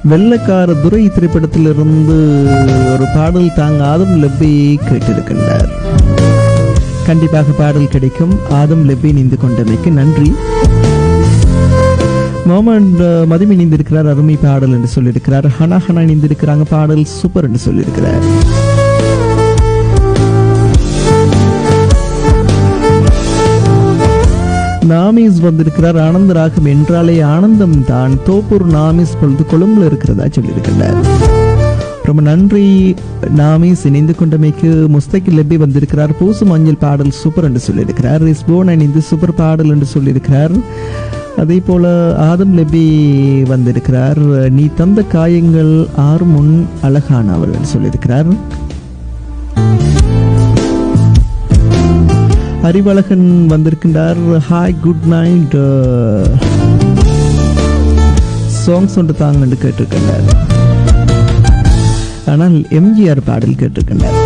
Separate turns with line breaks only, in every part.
வெள்ளக்கார துரை திரைப்படத்திலிருந்து ஒரு பாடல் தாங்க ஆதம் லெப்பி கேட்டிருக்கின்றார். கண்டிப்பாக பாடல் கிடைக்கும். ஆதம் லெப்பி இணைந்து கொண்டமைக்கு நன்றி. மொஹமட் மதிம் இணைந்திருக்கிறார், அருமை பாடல் என்று சொல்லியிருக்கிறார். ஹனா ஹனா இணைந்திருக்கிறாங்க, பாடல் சூப்பர் என்று சொல்லியிருக்கிறார். நாமிஸ் வந்திருக்கிறார், ஆனந்த ராகம் என்றாலே ஆனந்தம் தான், தோப்பூர் நாமிஸ் பொழுது கொழும்புல இருக்கிறதா சொல்லியிருக்கிறார். ரொம்ப நன்றி நாமிஸ் இணைந்து கொண்டமைக்கு. முஸ்தகில் லெப்பி வந்திருக்கிறார், பூசு மஞ்சள் பாடல் சூப்பர் என்று சொல்லியிருக்கிறார். ரிஸ்போன் இணைந்து சூப்பர் பாடல் என்று சொல்லியிருக்கிறார். அதே போல ஆதம் லெப்பி வந்திருக்கிறார், நீ தந்த காயங்கள் ஆறு முன் அழகானவள் என்று சொல்லியிருக்கிறார். அறிவழகன் வந்திருக்கின்றார், ஹாய் குட் நைட் சாங்ஸ் ஒன்று தாங்க என்று கேட்டிருக்கின்றார். ஆனால் எம்ஜிஆர் பாடல் கேட்டிருக்கின்றார்.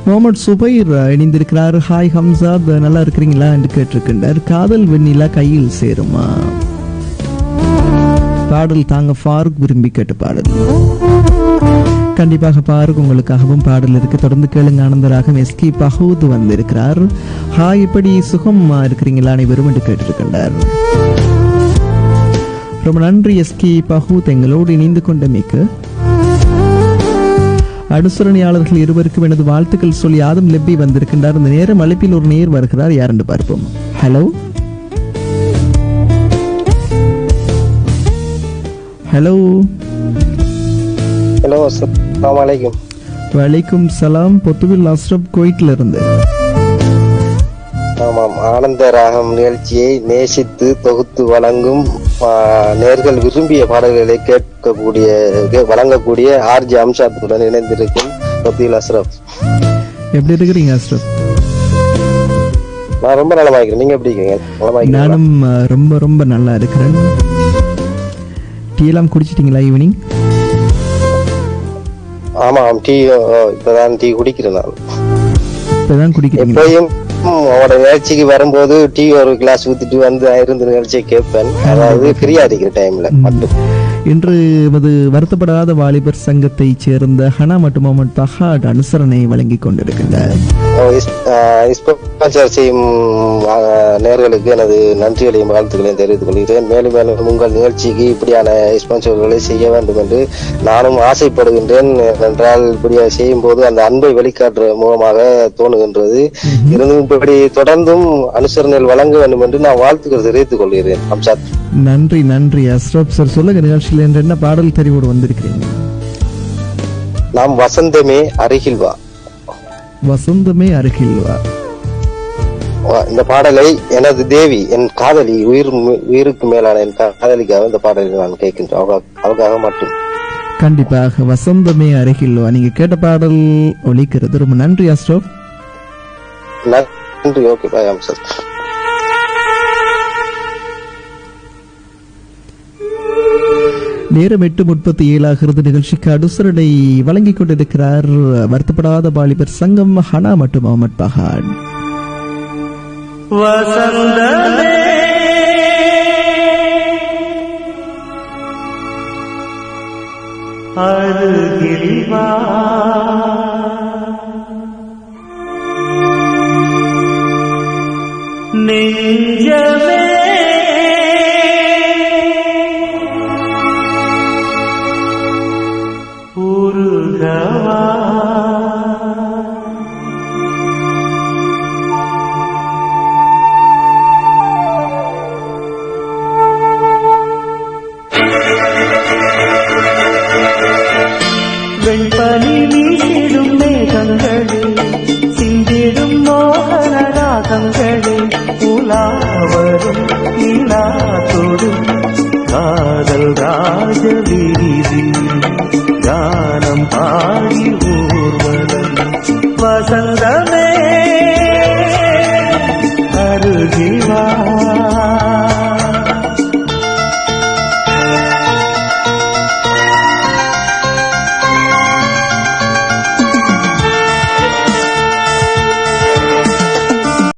முகமது சுபைர் இணைந்திருக்கிறார், ஹாய் ஹம்சாத் நல்லா இருக்கிறீங்களா என்று கேட்டிருக்கின்றார். காதல் வெண்ணிலா கையில் சேருமா பாடல் தாங்க ஃபாரூக் விரும்பி கேட்ட பாடல். கண்டிப்பாக ஃபாரூக் உங்களுக்காகவும் பாடல் இருக்கு, தொடர்ந்து கேளுங்க. ஆனந்தராகம் எஸ்கி பஹூத் வந்திருக்கிறார், ஹாய் எப்படி சுகமா இருக்கிறீங்களா அனைவரும் என்று கேட்டிருக்கின்றார். ரொம்ப நன்றி எஸ்கி பஹூத் எங்களோடு இணைந்து கொண்டமைக்கு. அனுசரணையாளர்கள் இருவருக்கும் எனது வாழ்த்துக்கள் சொல்லி ஆதம் லெப்பி வந்திருக்கின்றார். இந்த நேரம் அழைப்பில் ஒரு நேர் வருகிறார், யார் என்று பார்ப்போம். ஹலோ ஹலோ
ஹலோ, அஸ்ஸலாமு அலைக்கும்.
வலைக்கும் சலாம். பொத்துவில் அஸ்ரப் கோயிட்ல இருந்து.
ஆமாம், ஆனந்த ராகம் நிகழ்ச்சியை நேசித்து தொகுத்து வழங்கும் நேர்கள் விரும்பிய பாடல்களை வழங்கக்கூடிய ஆர்ஜி அம்சாத்துடன் இணைந்திருக்கும் பொத்துவில் அஸ்ரப்.
எப்படி இருக்கிறீங்க அஸ்ரப்?
நான் ரொம்ப நலமா இருக்கிறேன், நீங்க எப்படி இருக்கீங்க?
நானும் ரொம்ப ரொம்ப நல்லா இருக்கிறேன். டீ எல்லாம் குடிச்சிட்டீங்களா ஈவினிங்?
ஆமாம், டீ இப்பதான் டீ குடிக்கிறேன். நான்
இப்பதான் குடிக்கிறேன்.
எப்பயும் அவனோட நிகழ்ச்சிக்கு வரும்போது டீ ஒரு கிளாஸ் ஊத்திட்டு வந்து இருந்த நிகழ்ச்சியை கேட்பேன், அதாவது ஃப்ரீயா இருக்கிற டைம்ல மட்டும்.
இன்று வருத்தப்படாத வாலிபர் சங்கத்தை சேர்ந்த ஹனா மற்றும் முகமது பஹாட் அனுசரணை வழங்கி கொண்டிருக்கின்றார்.
ஸ்பான்சர் செய்யும் நேர்களுக்கு எனது நன்றிகளையும் வாழ்த்துக்களையும் தெரிவித்துக் கொள்கிறேன். மேலும் மேலும் உங்கள் நிகழ்ச்சிக்கு இப்படியான ஸ்பான்சர்களை செய்ய வேண்டும் என்று நானும் ஆசைப்படுகின்றேன். என்றால் இப்படி செய்யும் போது அந்த அன்பை வெளிக்காட்டுற மூலமாக தோணுகின்றது. இருந்தும் இப்படி தொடர்ந்தும் அனுசரணைகள் வழங்க வேண்டும் என்று நான் வாழ்த்துக்கள் தெரிவித்துக் கொள்கிறேன். அம்சாத்,
நன்றி நன்றி. அஸ்ரப் சார் சொல்லுங்க, நிகழ்ச்சியில் என்று என்ன பாடல் தெரிவோடு வந்திருக்கிறீங்க?
நாம் வசந்தமே அருகில் வா.
வசந்தமே அருகில் வா.
இந்த பாடலை எனது தேவி, என் காதலி, உயிருக்கு மேலான என் காதலிக்காக இந்த பாடலை நான் கேட்கின்றேன், அவகாக மட்டும்.
கண்டிப்பாக வசந்தமே அருகில் வா நீங்க கேட்ட பாடல் ஒலிக்கிறது. ரொம்ப நன்றி அஸ்ரப்.
நன்றி. ஓகே, பாய் அம்சாத்.
நேரம் 8:37 நிகழ்ச்சிக்கு அனுசரணை வழங்கிக் கொண்டிருக்கிறார் வருத்தப்படாத வாலிபர் சங்கம், ஹனா மற்றும் முகமது பஹாட்.
வசந்தமே அருகில் வா, நெஞ்சமே உருகவா, வெண்பனி வீசிடும் மேகங்களே, சிந்திடும் மோகன ராகங்களே, உலாவரும் நிலா தொடும் காதல் ராஜ வீதி